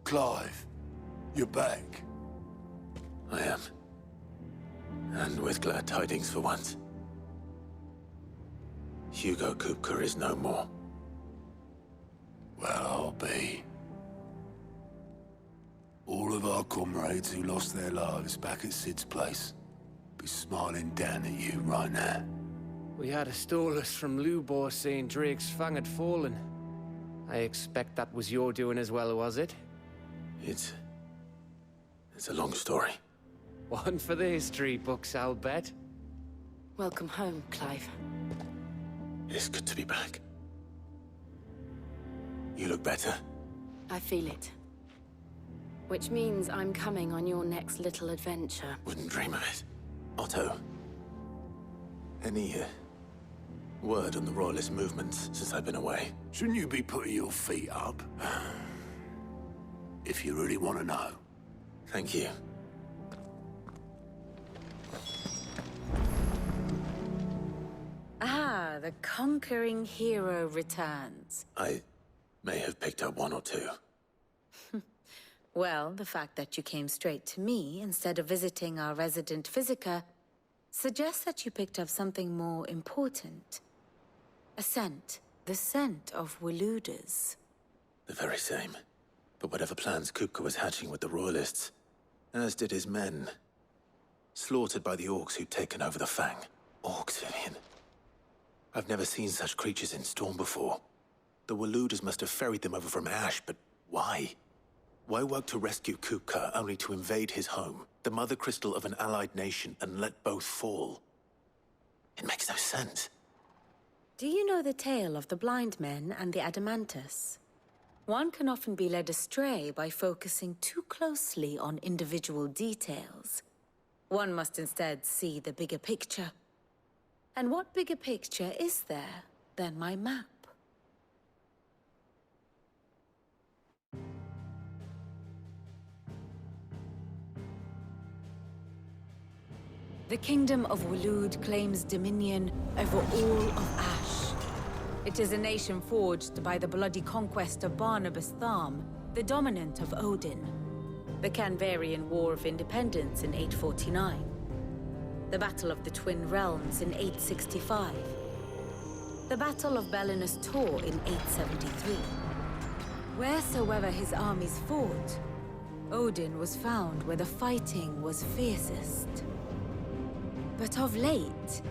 Clive, you're back. I am. And with glad tidings for once. Hugo Kupka is no more. Well, I'll be. All of our comrades who lost their lives back at Sid's place be smiling down at you right now. We had a stolus from Lubor saying Drake's fang had fallen. I expect that was your doing as well, was it? It's a long story. One for the history books, I'll bet. Welcome home, Clive. It's good to be back. You look better. I feel it. Which means I'm coming on your next little adventure. Wouldn't dream of it. Otto, any word on the Royalist movements since I've been away? Shouldn't you be putting your feet up? If you really want to know. Thank you. Ah, the conquering hero returns. I may have picked up one or two. Well, the fact that you came straight to me instead of visiting our resident physiker suggests that you picked up something more important. A scent. The scent of Waludas. The very same. But whatever plans Kupka was hatching with the Royalists, as did his men. Slaughtered by the orcs who'd taken over the Fang. Orcs, Vivian. I've never seen such creatures in Storm before. The Waludas must have ferried them over from Ash, but why? Why work to rescue Kupka only to invade his home, the mother crystal of an allied nation, and let both fall? It makes no sense. Do you know the tale of the blind men and the Adamantus? One can often be led astray by focusing too closely on individual details. One must instead see the bigger picture. And what bigger picture is there than my map? The Kingdom of Waloed claims dominion over all of Ash. It is a nation forged by the bloody conquest of Barnabas Tharm, the dominant of Odin. The Canvarian War of Independence in 849. The Battle of the Twin Realms in 865. The Battle of Belinus Tor in 873. Wheresoever his armies fought, Odin was found where the fighting was fiercest. But of late,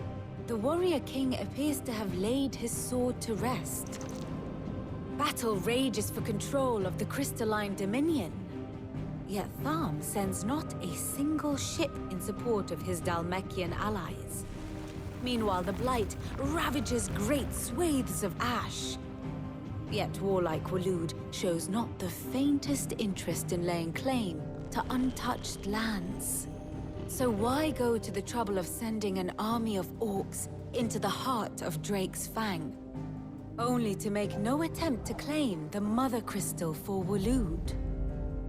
the warrior king appears to have laid his sword to rest. Battle rages for control of the crystalline dominion. Yet Tharm sends not a single ship in support of his Dhalmekian allies. Meanwhile, the Blight ravages great swathes of Ash. Yet warlike Waloed shows not the faintest interest in laying claim to untouched lands. So why go to the trouble of sending an army of orcs into the heart of Drake's Fang, only to make no attempt to claim the Mother Crystal for Waloed?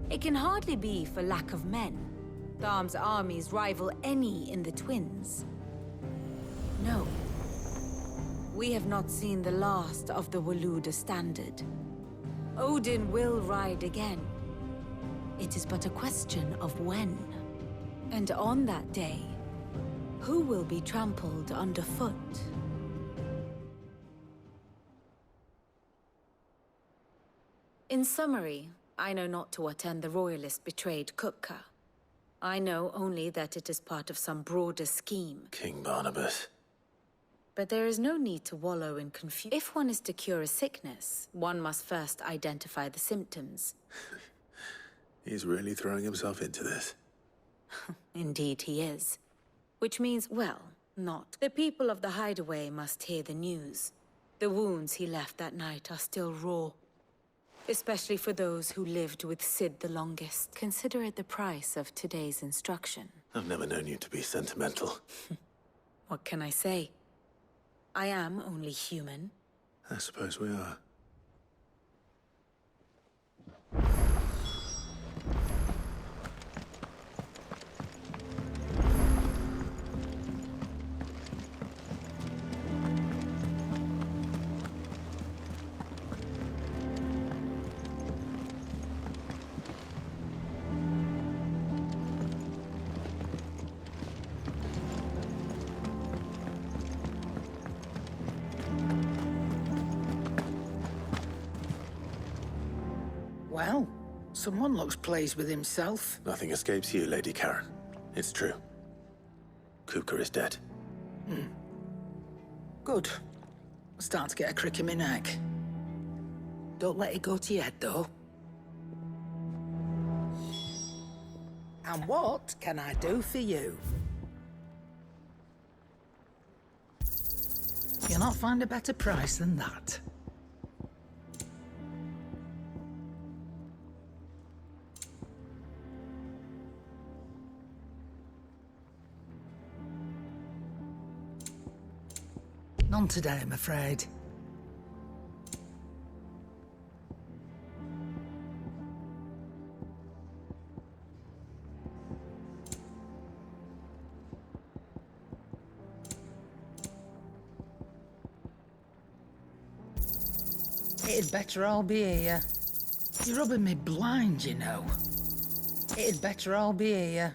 It can hardly be for lack of men. Tharm's armies rival any in the Twins. No. We have not seen the last of the Waluda standard. Odin will ride again. It is but a question of when. And on that day, who will be trampled underfoot? In summary, I know not to what end the Royalists betrayed Kupka. I know only that it is part of some broader scheme. King Barnabas. But there is no need to wallow in confusion. If one is to cure a sickness, one must first identify the symptoms. He's really throwing himself into this. Indeed he is. Which means, well, not. The people of the Hideaway must hear the news. The wounds he left that night are still raw. Especially for those who lived with Sid the longest. Consider it the price of today's instruction. I've never known you to be sentimental. What can I say? I am only human. I suppose we are. Well, someone looks pleased with himself. Nothing escapes you, Lady Karen. It's true. Kupka is dead. Good. I'm starting to get a crick in my neck. Don't let it go to your head, though. And what can I do for you? You'll not find a better price than that. None today, I'm afraid. It'd better all be here. You're rubbing me blind, you know. It'd better all be here.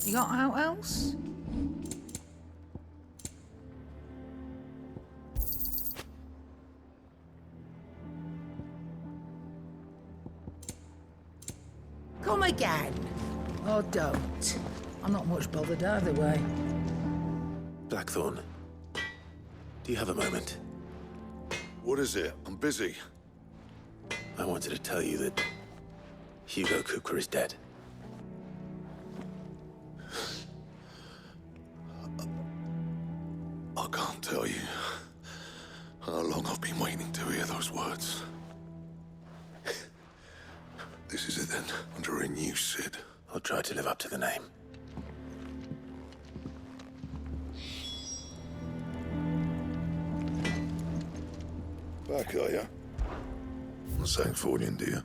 You got out else? Come again. Or don't. I'm not much bothered either way. Blackthorn, do you have a moment? What is it? I'm busy. I wanted to tell you that Hugo Kupka is dead. I can't tell you how long I've been waiting to hear those words. This is it then, under a new Sid. I'll try to live up to the name. Back, are ya? Not saying Fordian, do you?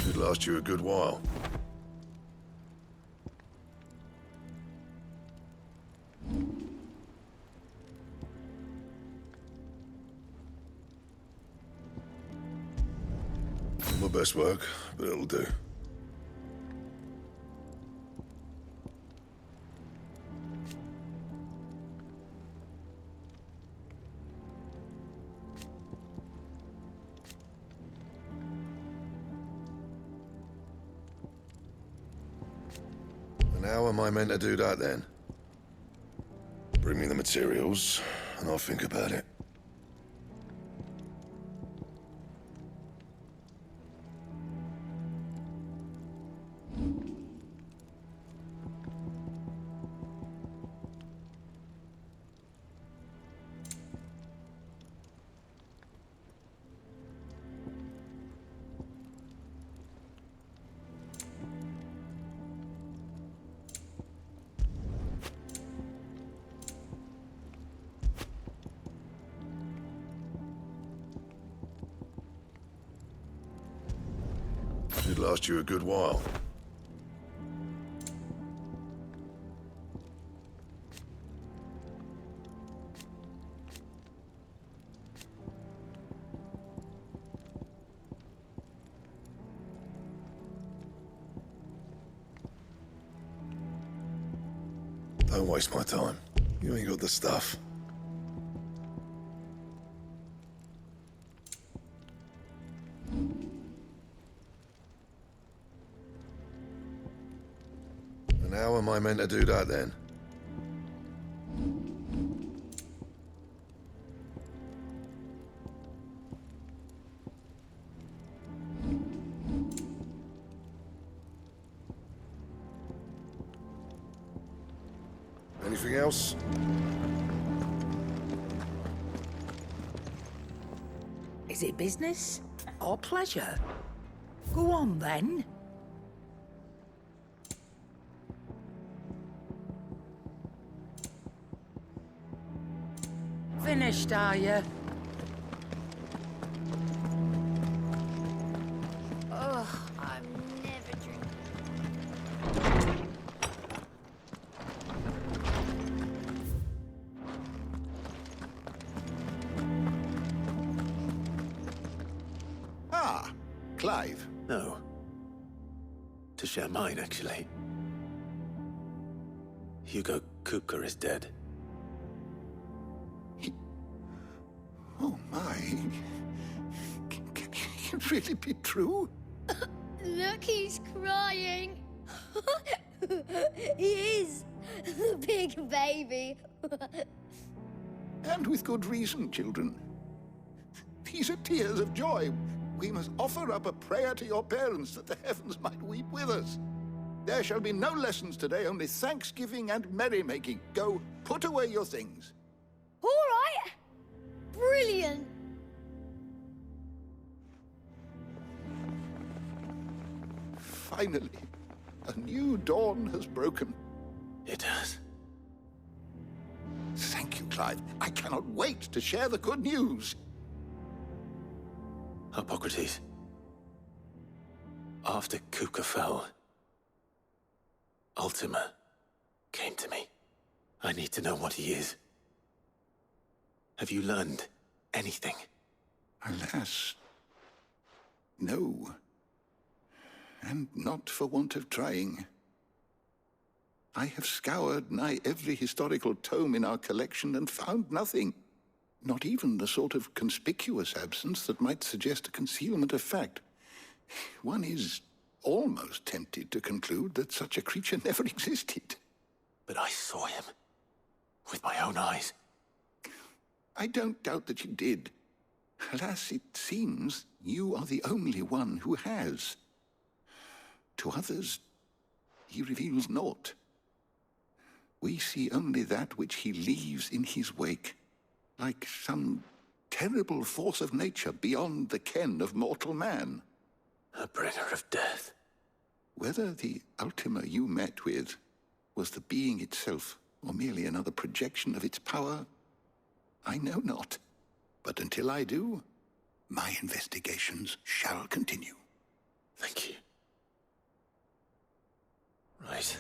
Should last you a good while. Not my best work, but it'll do. And how am I meant to do that then? Bring me the materials, and I'll think about it. Should last you a good while. Don't waste my time. You ain't got the stuff. And how am I meant to do that then? Anything else? Is it business or pleasure? Go on, then. finished, are you? Ugh, I'm never drinking. Ah, Clive. No. To share mine, actually. Hugo Kupka is dead. Oh my. Can it really be true? Look, he's crying. He is. The big baby. And with good reason, children. These are tears of joy. We must offer up a prayer to your parents that the heavens might weep with us. There shall be no lessons today, only thanksgiving and merrymaking. Go, put away your things. All right. Brilliant. Finally, a new dawn has broken. It has. Thank you, Clive. I cannot wait to share the good news. Hippocrates. After Kupka fell, Ultima came to me. I need to know what he is. Have you learned anything? Alas, no. And not for want of trying. I have scoured nigh every historical tome in our collection and found nothing. Not even the sort of conspicuous absence that might suggest a concealment of fact. One is almost tempted to conclude that such a creature never existed. But I saw him. With my own eyes. I don't doubt that you did. Alas, it seems you are the only one who has. To others, he reveals naught. We see only that which he leaves in his wake, like some terrible force of nature beyond the ken of mortal man. A bringer of death. Whether the Ultima you met with was the being itself, or merely another projection of its power, I know not. But until I do, my investigations shall continue. Thank you. Right.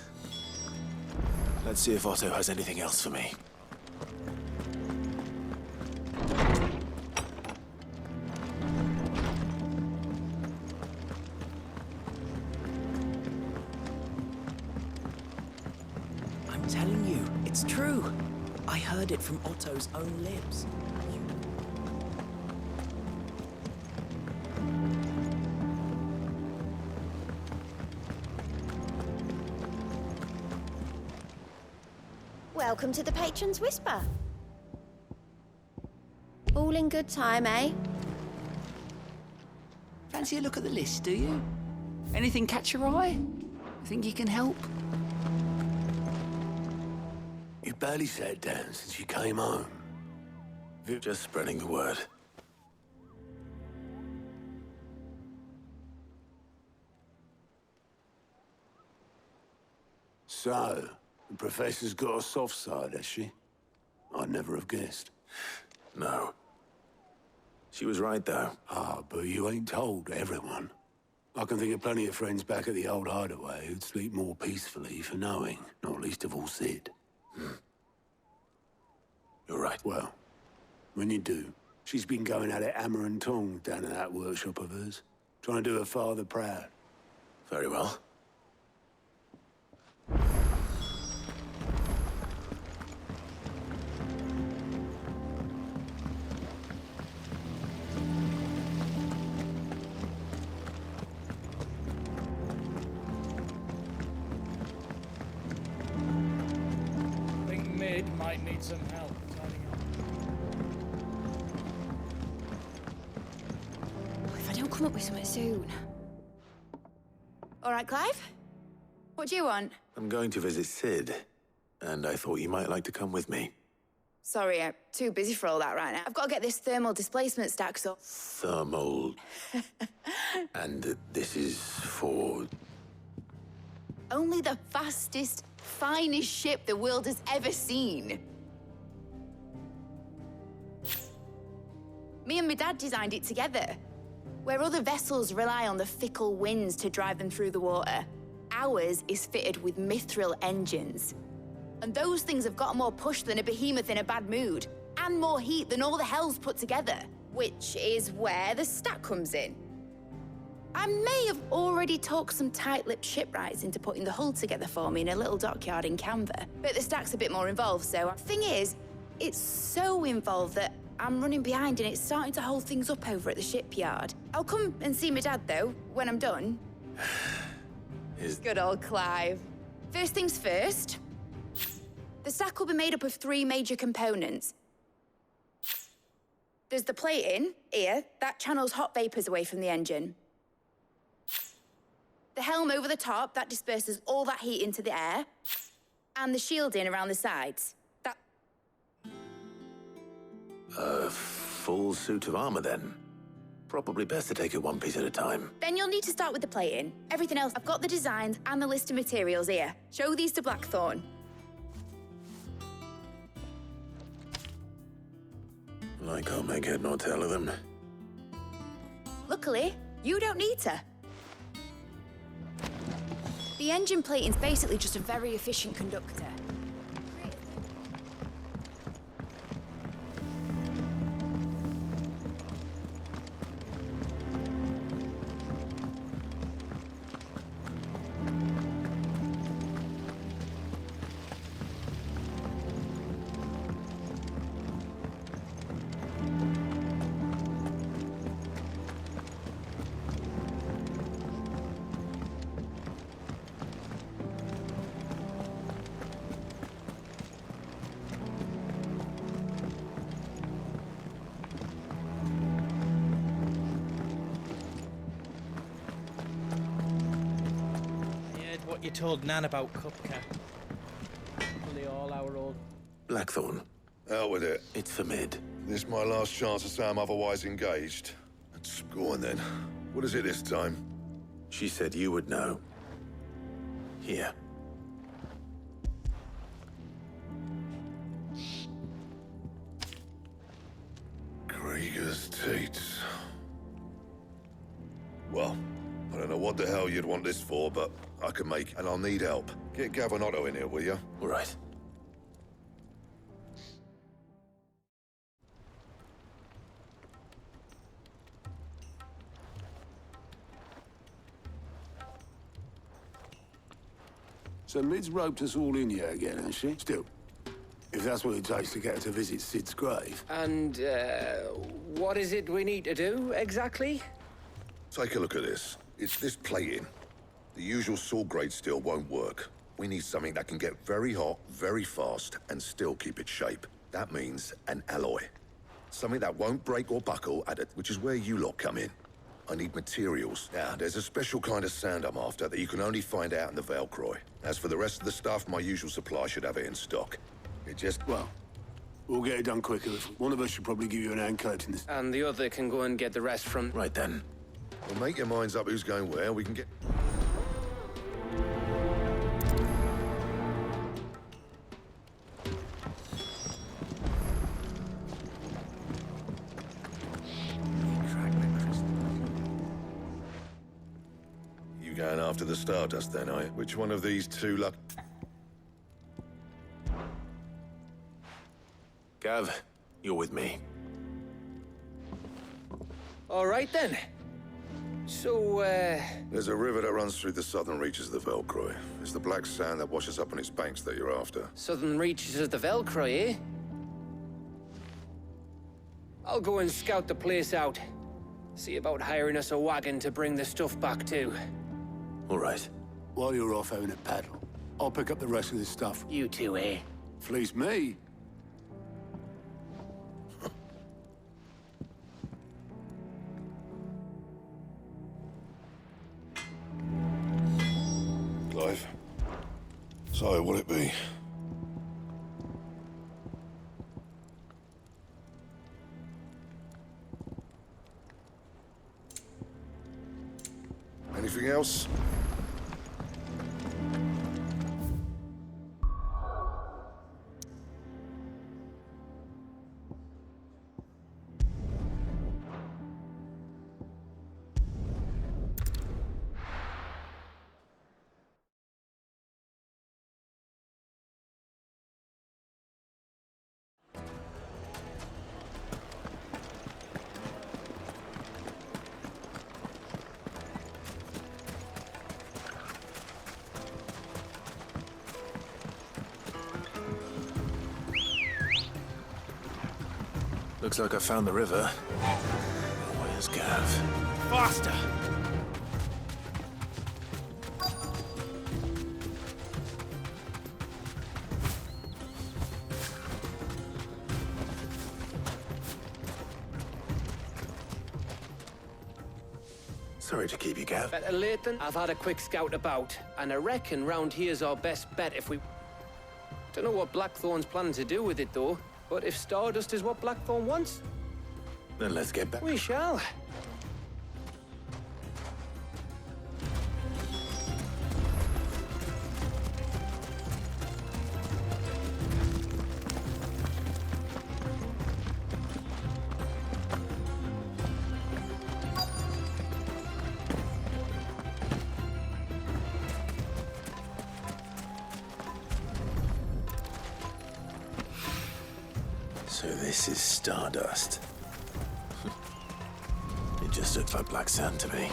Let's see if Otto has anything else for me. I'm telling you, it's true. I heard it from Otto's own lips. Welcome to the Patron's Whisper. All in good time, eh? Fancy a look at the list, do you? Anything catch your eye? Think you can help? You barely sat down since you came home. Just spreading the word. So, the Professor's got a soft side, has she? I'd never have guessed. No. She was right, though. Ah, but you ain't told everyone. I can think of plenty of friends back at the old hideaway who'd sleep more peacefully for knowing, not least of all Sid. You're right. Well, when you do, she's been going at it hammer and tongs down in that workshop of hers, trying to do her father proud. Very well. Mid might need some help tidying up. If I don't come up with something soon. All right, Clive? What do you want? I'm going to visit Sid, and I thought you might like to come with me. Sorry, I'm too busy for all that right now. I've got to get this thermal displacement stacked up. Thermal... And this is for... Only the fastest, finest ship the world has ever seen. Me and my dad designed it together. Where other vessels rely on the fickle winds to drive them through the water, ours is fitted with mithril engines. And those things have got more push than a behemoth in a bad mood, and more heat than all the hells put together. Which is where the stack comes in. I may have already talked some tight-lipped shipwrights into putting the hull together for me in a little dockyard in Canva, but the stack's a bit more involved, so thing is, it's so involved that I'm running behind and it's starting to hold things up over at the shipyard. I'll come and see my dad, though, when I'm done. Good old Clive. First things first, the stack will be made up of 3 major components. There's the plating, here, that channels hot vapors away from the engine. The helm over the top, that disperses all that heat into the air. And the shielding around the sides. That... A full suit of armor, then. Probably best to take it one piece at a time. Then you'll need to start with the plating. Everything else, I've got the designs and the list of materials here. Show these to Blackthorn. I can't make head nor tail of them. Luckily, you don't need to. The engine plating's basically just a very efficient conductor. What you told Nan about Kupka. Probably all our old... Blackthorn, Out with it. it's for mid. This my last chance to say I'm otherwise engaged. Let's go on then. What is it this time? She said you would know. Here. Krieger's Teats. Well, I don't know what the hell you'd want this for, but I can make, and I'll need help. Get Gavin Otto in here, will you? All right. So Mid's roped us all in here again, has she? Still, if that's what it takes to get her to visit Sid's grave. And, what is it we need to do, exactly? Take a look at this. It's this plating. The usual sword grade steel won't work. We need something that can get very hot, very fast, and still keep its shape. That means an alloy. Something that won't break or buckle at it, which is where you lot come in. I need materials. Now, there's a special kind of sand I'm after that you can only find out in the Valcroy. As for the rest of the stuff, my usual supply should have it in stock. It just... Well, we'll get it done quicker. One of us should probably give you an hand collecting this. And the other can go and get the rest from... Right then. Well, make your minds up who's going where. We can get... You going after the Stardust then, are you? Which one of these two luck... Gav, you're with me. All right, then. So, There's a river that runs through the southern reaches of the Valcroy. It's the black sand that washes up on its banks that you're after. southern reaches of the Velcroy, eh? I'll go and scout the place out. See about hiring us a wagon to bring the stuff back to. All right. While you're off having a paddle, I'll pick up the rest of this stuff. You two, eh? Fleece me. Clive. So, what'll it be? Anything else? Looks like I found the river. Where's Gav? Faster! Sorry to keep you, Gav. Better late than I've had a quick scout about, and I reckon round here's our best bet if we... Don't know what Blackthorn's planning to do with it, though, but if Stardust is what Blackthorn wants, Then let's get back. we shall. So this is Stardust. It just looks like black sand to me.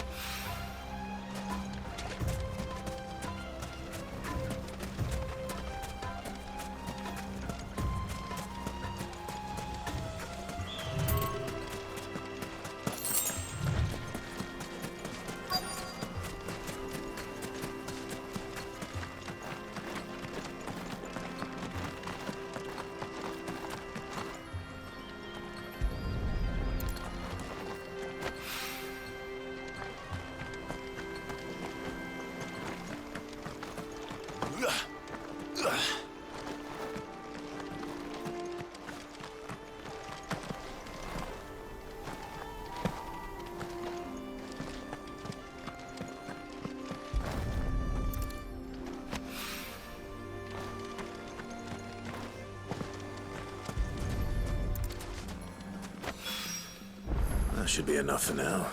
That should be enough for now.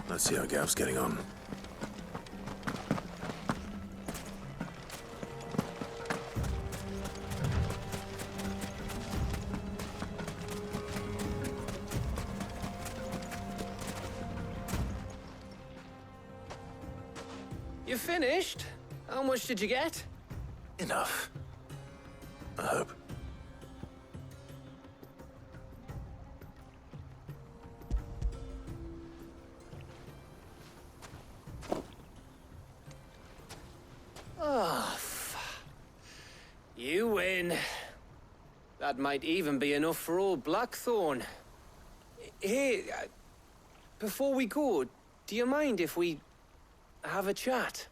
Let's see how Gav's getting on. You finished? How much did you get? Enough. I hope. You win. That might even be enough for old Blackthorn. Hey, before we go, do you mind if we have a chat?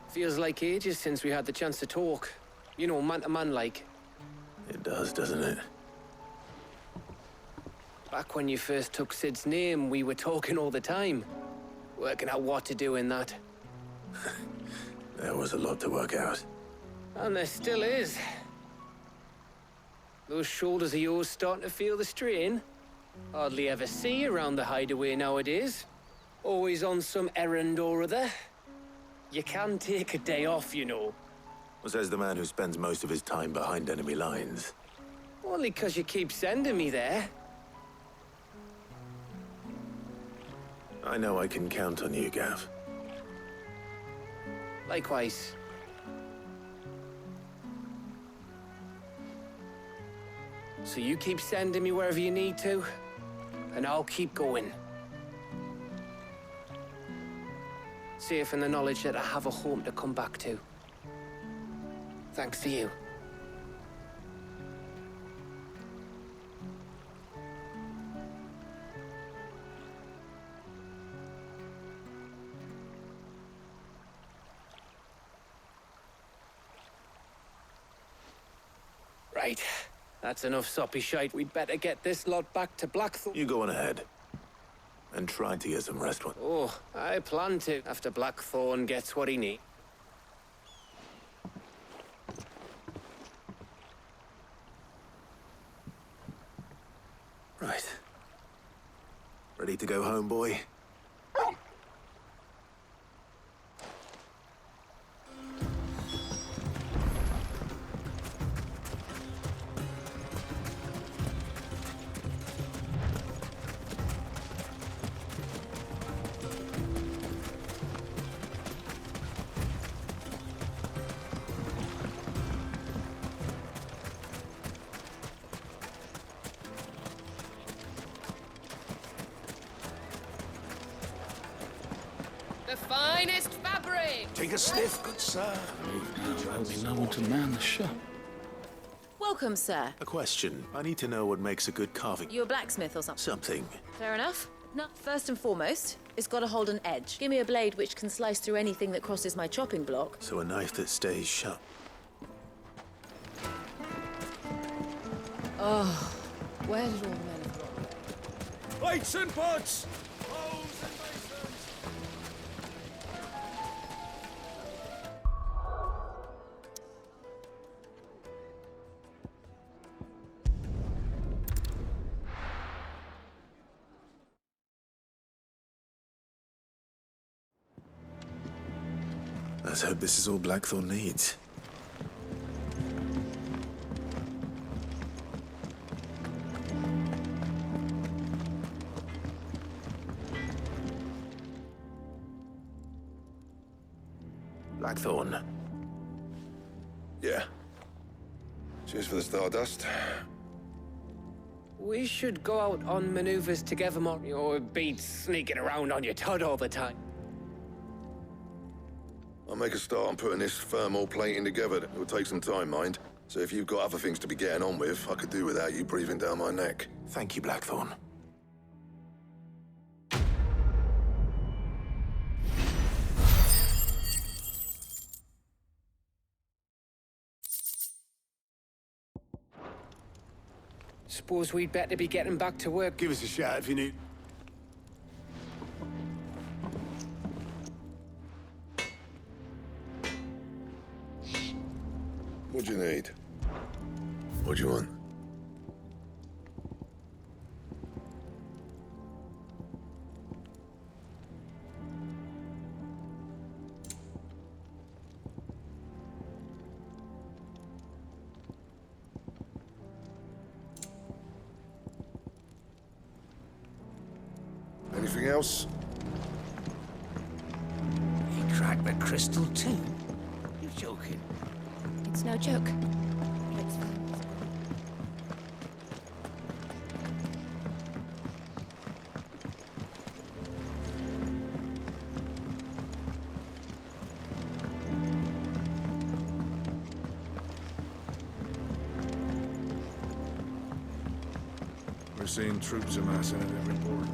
Feels like ages since we had the chance to talk. You know, man to man like. It does, doesn't it? Back when you first took Sid's name, we were talking all the time. Working out what to do in that. There was a lot to work out. And there still is. Those shoulders of yours starting to feel the strain. Hardly ever see you around the hideaway nowadays. Always on some errand or other. You can take a day off, you know. Well, says the man who spends most of his time behind enemy lines. Only 'cause you keep sending me there. I know I can count on you, Gav. Likewise. So you keep sending me wherever you need to, and I'll keep going. Safe in the knowledge that I have a home to come back to. Thanks to you. Right. That's enough soppy shite. We'd better get this lot back to Blackthorn. You go on ahead. And try to get some rest. Oh, I plan to, after Blackthorn gets what he needs. Right. Ready to go home, boy? finest fabric. Take a sniff, good sir. There'll be no one to man the shop. Welcome, sir. A question. I need to know what makes a good carving. You a blacksmith or something? Something. Fair enough. No, first and foremost, it's got to hold an edge. Give me a blade which can slice through anything that crosses my chopping block. So a knife that stays sharp. Oh, where did all men go? Weights and pots! Let's hope this is all Blackthorn needs. Blackthorn. Yeah. Cheers for the stardust. We should go out on maneuvers together more, or beat sneaking around on your tud all the time. I'll make a start on putting this thermal plating together. It will take some time, mind. So if you've got other things to be getting on with, I could do without you breathing down my neck. Thank you, Blackthorn. Suppose we'd better be getting back to work. Give us a shout if you need. What do you need? What do you want? Anything else? He cracked the crystal too. You're joking. It's no joke. We're seeing troops amassing at every port.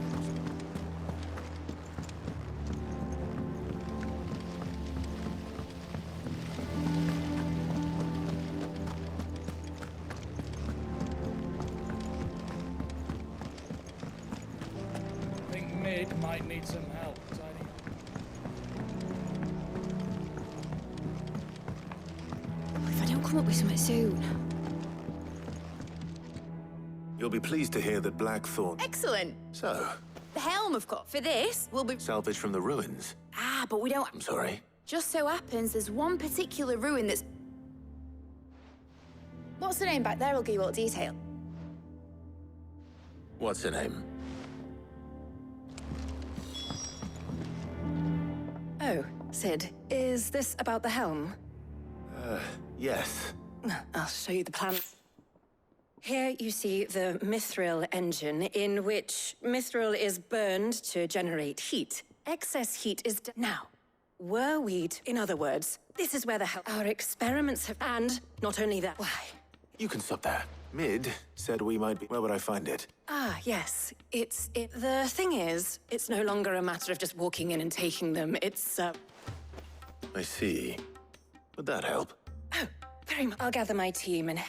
I think Mid might need some help, Tiny. If I don't come up with something soon. You'll be pleased to hear that Blackthorn... Excellent. So, The helm, of course. For this, will be... salvage from the ruins. Ah, but we don't... I'm sorry. Just so happens there's one particular ruin that's... What's the name back there? I'll give you all the detail. What's her name? Oh, Sid, is this about the helm? Yes. I'll show you the plan. Here you see the mithril engine, in which mithril is burned to generate heat. Excess heat is... Now, were we... In other words, this is where the helm... Our experiments have... And not only that... Why? You can stop there. Mid said we might be... Where would I find it? Ah, yes. The thing is, it's no longer a matter of just walking in and taking them. It's, I see. Would that help? Oh, very much. I'll gather my team and...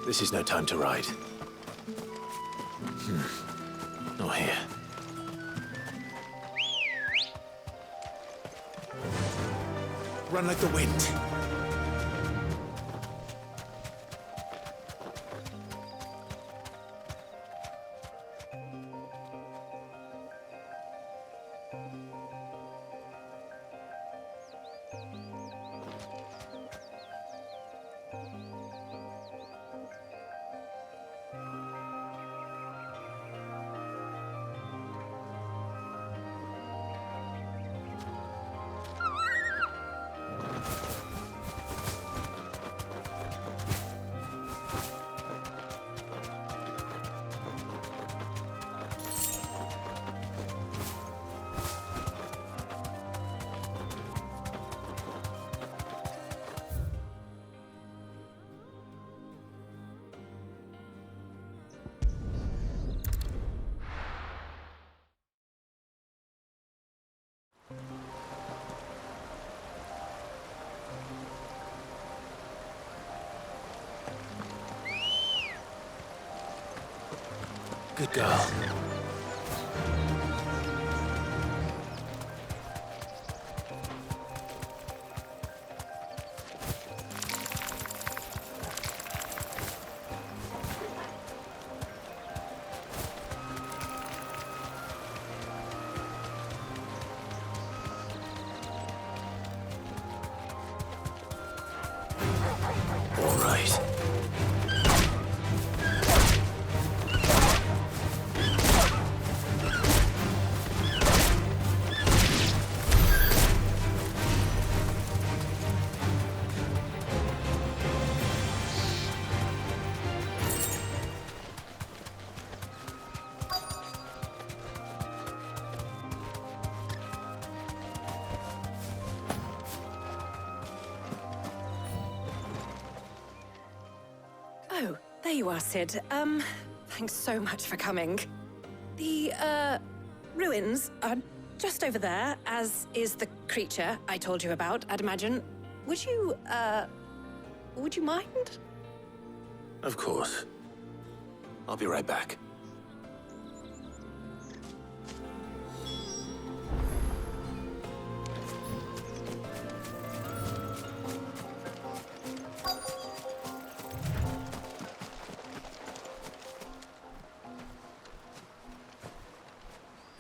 This is no time to ride. Not here. Run like the wind. Good girl. All right. Oh, there you are, Sid. Thanks so much for coming. The, ruins are just over there, as is the creature I told you about, I'd imagine. Would you mind? Of course. I'll be right back.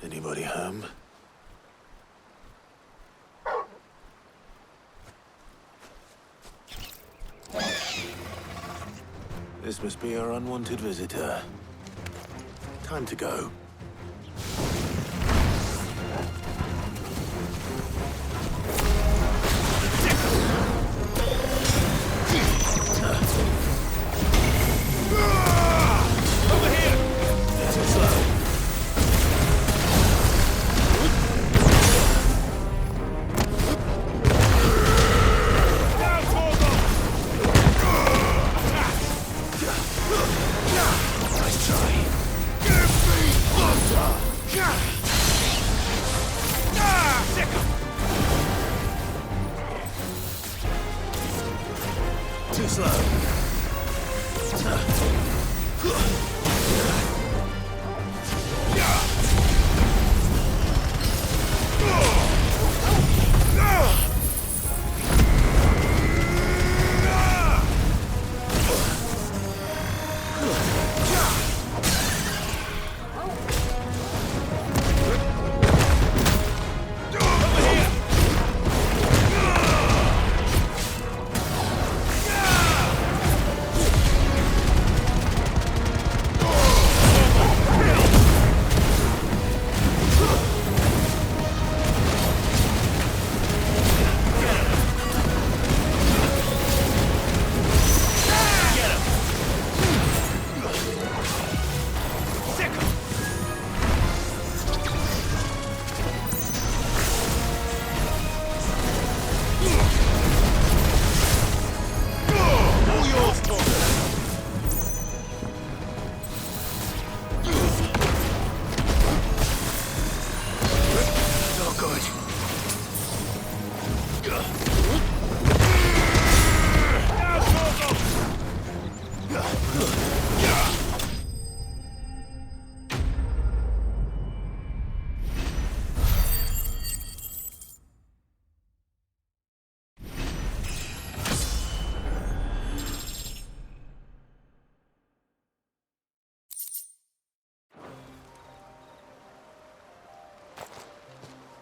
Anybody home? This must be our unwanted visitor. Time to go. Over here! Too slow. Too slow.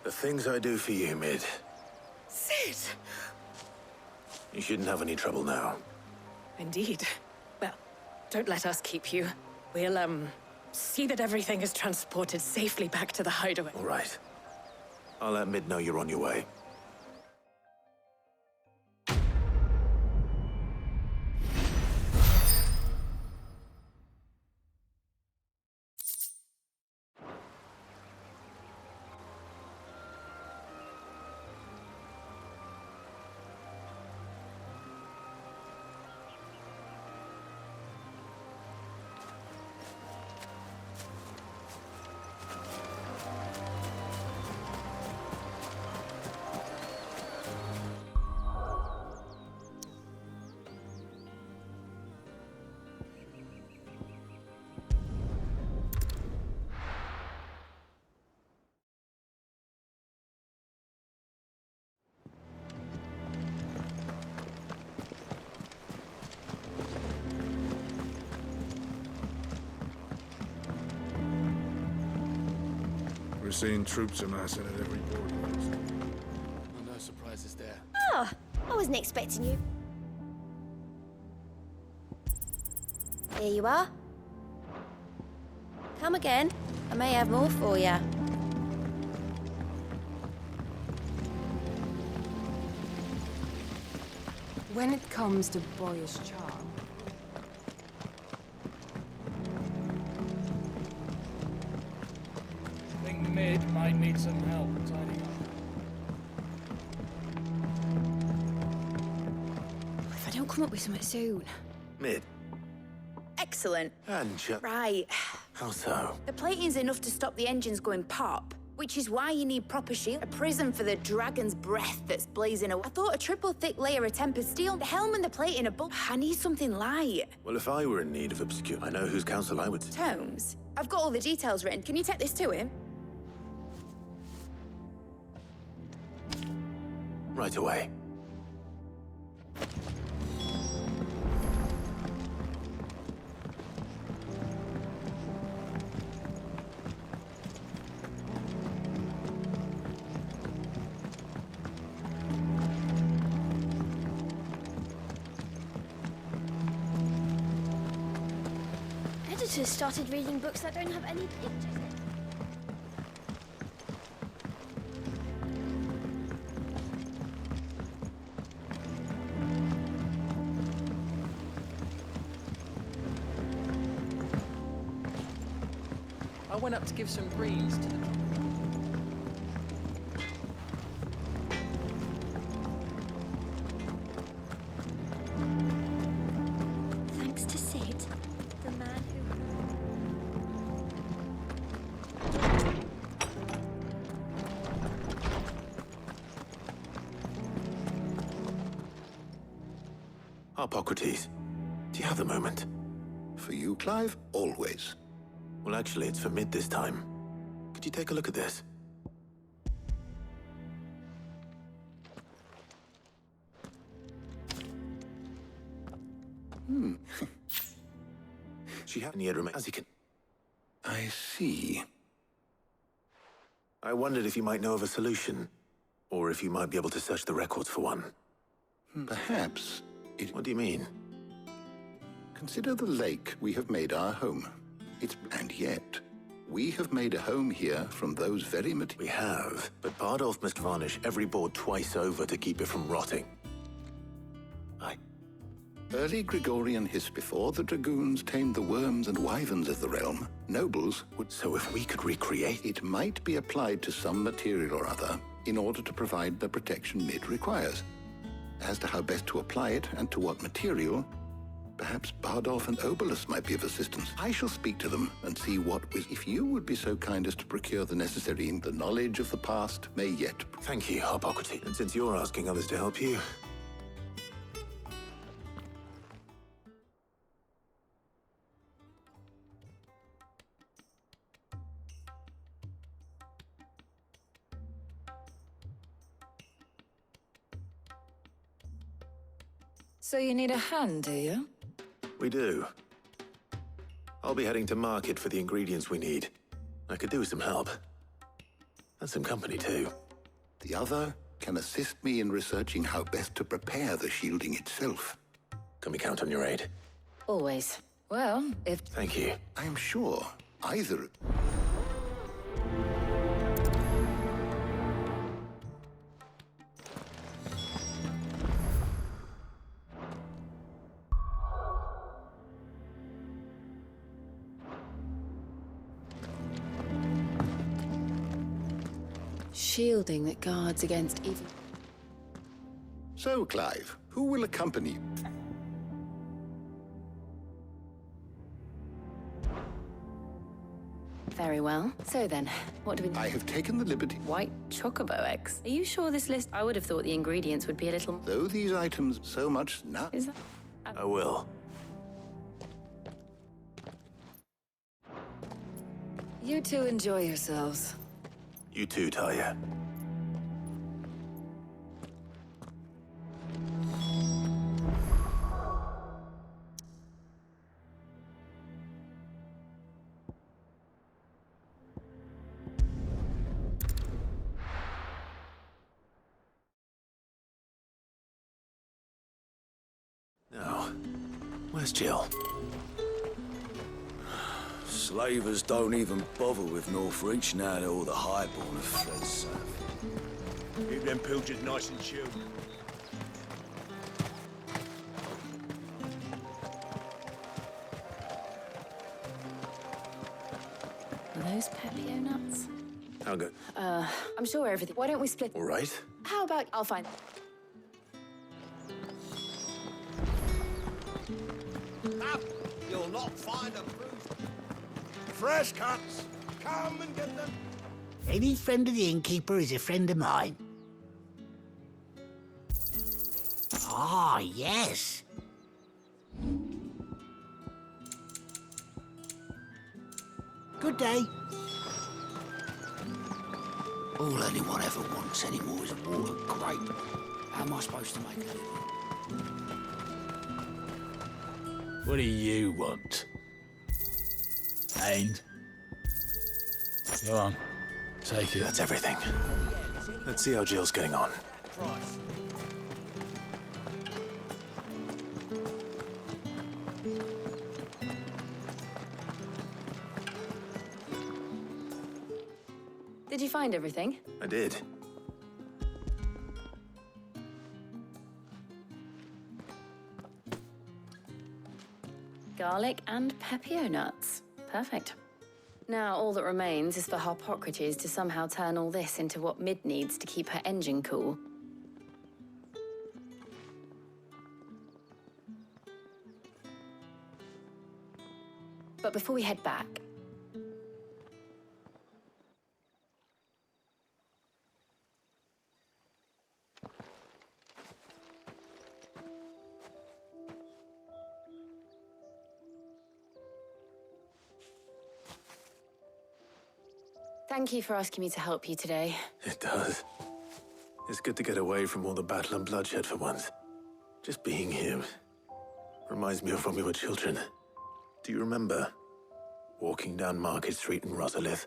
The things I do for you, Mid. Sid! You shouldn't have any trouble now. Indeed. Well, don't let us keep you. We'll, see that everything is transported safely back to the hideaway. All right. I'll let Mid know you're on your way. We're seeing troops amassing at every port. No surprises there. Oh, I wasn't expecting you. Here you are. Come again. I may have more for you. When it comes to boyish charm, I think Mid might need some help tidying up. If I don't come up with something soon. Mid. Excellent. And Right. how so? The plating's enough to stop the engines going pop, which is why you need proper shield. A prism for the dragon's breath that's blazing away. I thought a triple thick layer of tempered steel. The helm and the plating are both. I need something light. Well, if I were in need of obscure, I know whose counsel I would... Tomes, I've got all the details written. Can you take this to him? Right away. Editors started reading books that don't have any pictures in. I went up to give some greens to the... Thanks to Sid, the man who... Hippocrates, do you have a moment? For you, Clive, always. Well, actually, it's for Mid this time. Could you take a look at this? She hadn't yet remained as he can. I see. I wondered if you might know of a solution, or if you might be able to search the records for one. Perhaps it... What do you mean? Consider the lake we have made our home. And yet, we have made a home here from those very materials. We have, but Bardolph must varnish every board twice over to keep it from rotting. Early Gregorian history, before the dragoons tamed the worms and wyverns of the realm, nobles would... So if we could recreate... It might be applied to some material or other in order to provide the protection Mid requires. As to how best to apply it and to what material, perhaps Bardolph and Obolus might be of assistance. I shall speak to them and see what... If you would be so kind as to procure the necessary... The knowledge of the past may yet... Thank you, Hippocrates. And since you're asking others to help you... So you need a hand, do you? We do. I'll be heading to market for the ingredients we need. I could do with some help. And some company, too. The other can assist me in researching how best to prepare the shielding itself. Can we count on your aid? Always. Well, if... Thank you. I am sure either... Shielding that guards against evil. So, Clive, who will accompany you? Very well. So then, what do we... I have taken the liberty... White chocobo eggs. Are you sure this list... I would have thought the ingredients would be a little... Though these items so much now... Is that... I will. You two enjoy yourselves. You too, Talia. Now, where's Jill? Slavers don't even bother with Northreach now that all the highborn have fled south. Keep them pilgers nice and chilled. Are those pepio nuts? How good? I'm sure everything... Why don't we split... All right. How about... I'll find... You'll not find a bruise. Fresh cuts. Come and get them. Any friend of the innkeeper is a friend of mine. Ah, yes. Good day. All anyone ever wants anymore is a water grape. How am I supposed to make a living? What do you want? And? Go on. Take it. That's everything. Let's see how Jill's getting on. Did you find everything? I did. Garlic and pepio nuts. Perfect. Now, all that remains is for Harpocrates to somehow turn all this into what Mid needs to keep her engine cool. But before we head back... Thank you for asking me to help you today. It does. It's good to get away from all the battle and bloodshed for once. Just being here reminds me of when we were children. Do you remember? Walking down Market Street in Rosalith,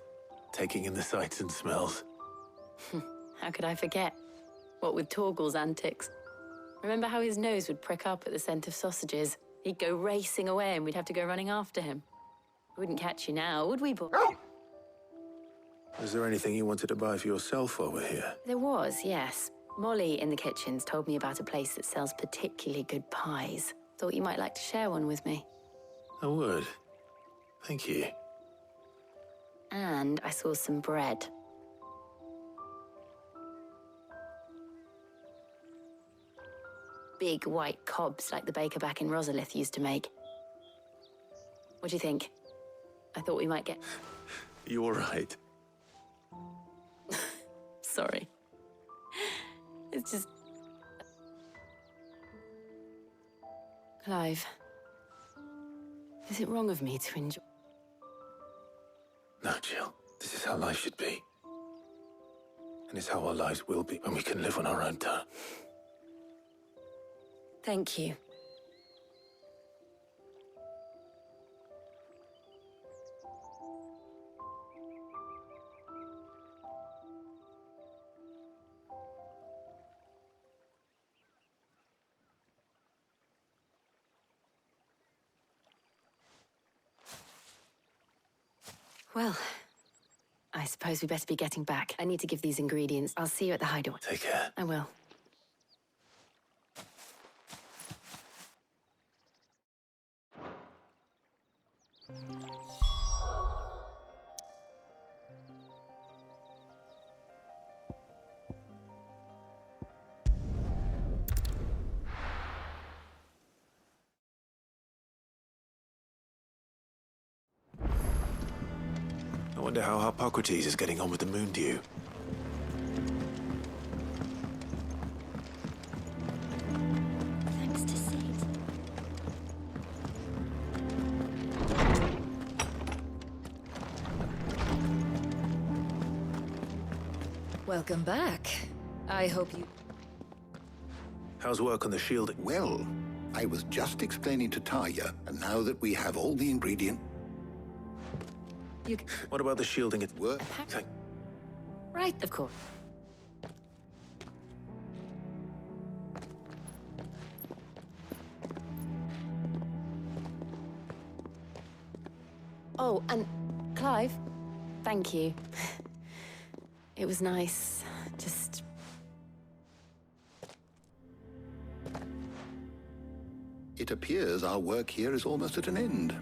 taking in the sights and smells. How could I forget? What with Torgal's antics. Remember how his nose would prick up at the scent of sausages? He'd go racing away and we'd have to go running after him. We wouldn't catch you now, would we, boy? Was there anything you wanted to buy for yourself while we're here? There was, yes. Molly in the kitchens told me about a place that sells particularly good pies. Thought you might like to share one with me. I would. Thank you. And I saw some bread. Big white cobs like the baker back in Rosalith used to make. What do you think? I thought we might get... You all right? Sorry. It's just... Clive, is it wrong of me to enjoy... No, Jill. This is how life should be. And it's how our lives will be when we can live on our own terms. Thank you. Well, I suppose we better be getting back. I need to give these ingredients. I'll see you at the hideaway. Take care. I will. I wonder how Hippocrates is getting on with the moon dew. Thanks to Sid. Welcome back. I hope you... How's work on the shield? Well, I was just explaining to Taya, and now that we have all the ingredients... What about the shielding at work? Right, of course. Oh, and Clive, thank you. It was nice. Just... It appears our work here is almost at an end.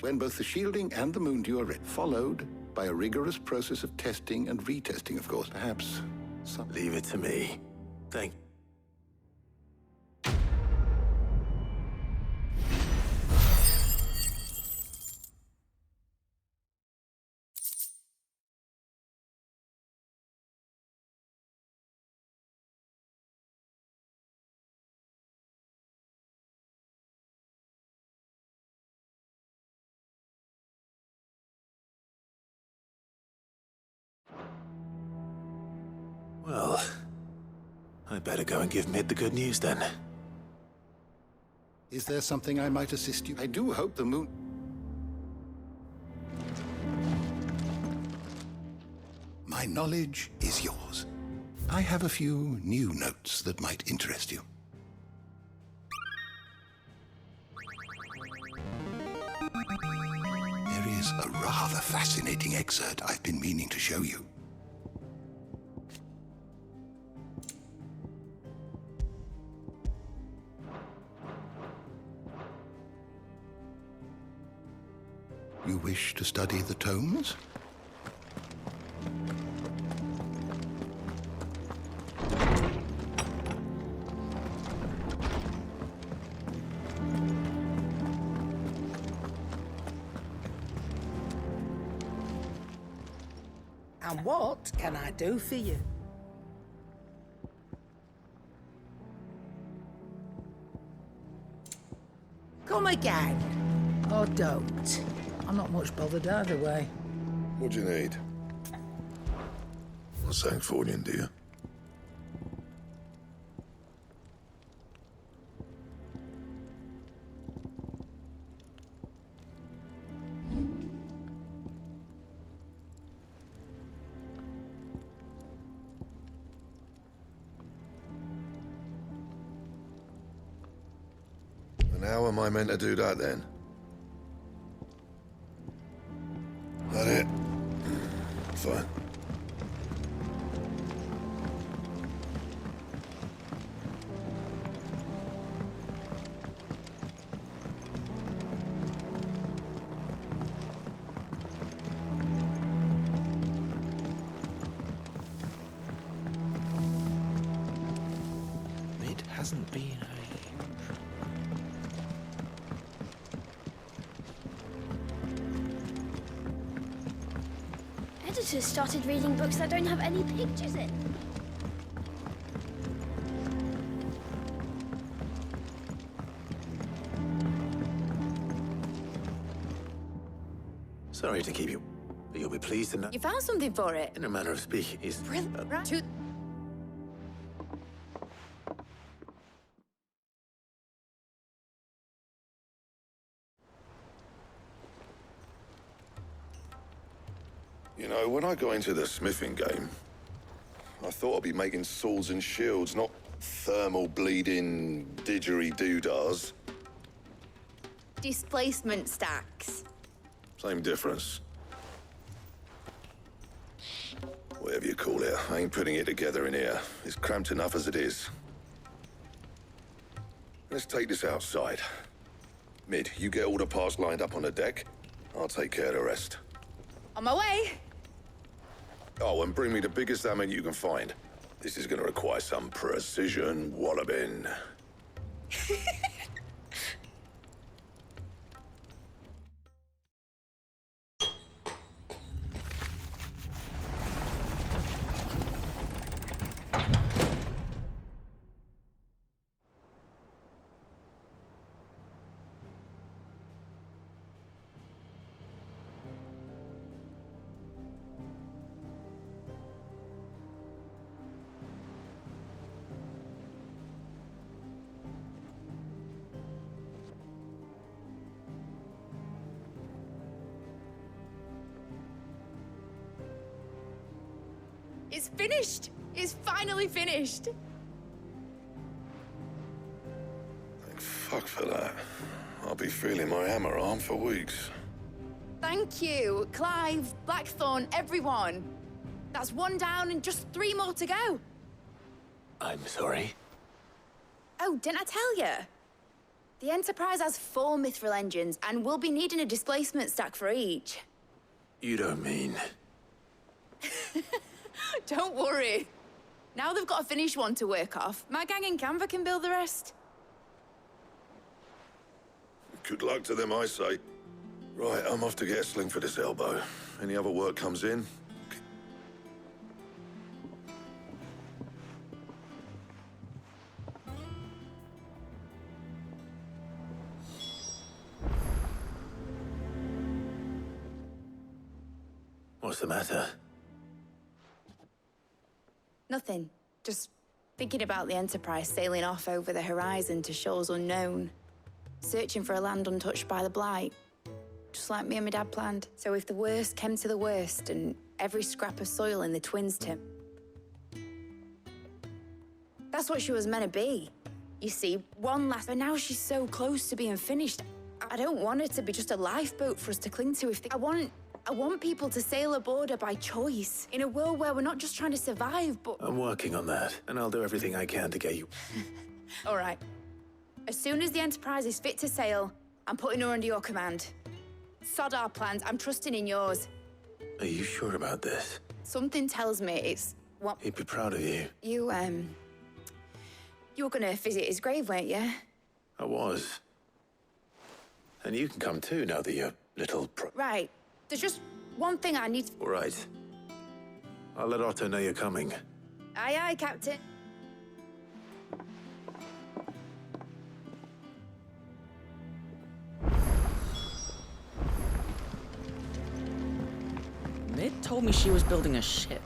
When both the shielding and the moon dew are ready, followed by a rigorous process of testing and retesting, of course. Perhaps some... Leave it to me. Thank you. Well, I better go and give Mid the good news then. Is there something I might assist you? I do hope the moon... My knowledge is yours. I have a few new notes that might interest you. There is a rather fascinating excerpt I've been meaning to show you. You wish to study the tomes? And what can I do for you? Come again. Or don't. I'm not much bothered either way. What do you need? Not saying fortune, do you? And how am I meant to do that then? That it? Fine. Mid hasn't been Editors started reading books that don't have any pictures in. Sorry to keep you, but you'll be pleased to know. You found something for it? In a manner of speaking, is Brilliant. Right. You know, when I got into the smithing game, I thought I'd be making swords and shields, not thermal bleeding didgeridoo-dahs. Displacement stacks. Same difference. Whatever you call it, I ain't putting it together in here. It's cramped enough as it is. Let's take this outside. Mid, you get all the parts lined up on the deck. I'll take care of the rest. On my way. Oh, and bring me the biggest hammer you can find. This is gonna require some precision walloping. It's finished! It's finally finished! Thank fuck for that. I'll be feeling my hammer arm for weeks. Thank you, Clive, Blackthorn, everyone. That's one down and just 3 more to go. I'm sorry. Oh, didn't I tell you? The Enterprise has 4 mithril engines, and we'll be needing a displacement stack for each. You don't mean... Don't worry. Now they've got a finished one to work off. My gang in Canva can build the rest. Good luck to them, I say. Right, I'm off to get a sling for this elbow. Any other work comes in? What's the matter? Nothing. Just thinking about the Enterprise sailing off over the horizon to shores unknown. Searching for a land untouched by the Blight. Just like me and my dad planned. So if the worst came to the worst and every scrap of soil in the Twins tip. That's what she was meant to be. You see, one last... But now she's so close to being finished. I don't want her to be just a lifeboat for us to cling to. I want people to sail aboard her by choice. In a world where we're not just trying to survive, but... I'm working on that, and I'll do everything I can to get you... All right. As soon as the Enterprise is fit to sail, I'm putting her under your command. Sod our plans, I'm trusting in yours. Are you sure about this? Something tells me it's what... He'd be proud of you. You were gonna visit his grave, weren't you? I was. And you can come too, now that you're little Right. There's just one thing I need... All right. I'll let Otto know you're coming. Aye, aye, Captain. Mid told me she was building a ship.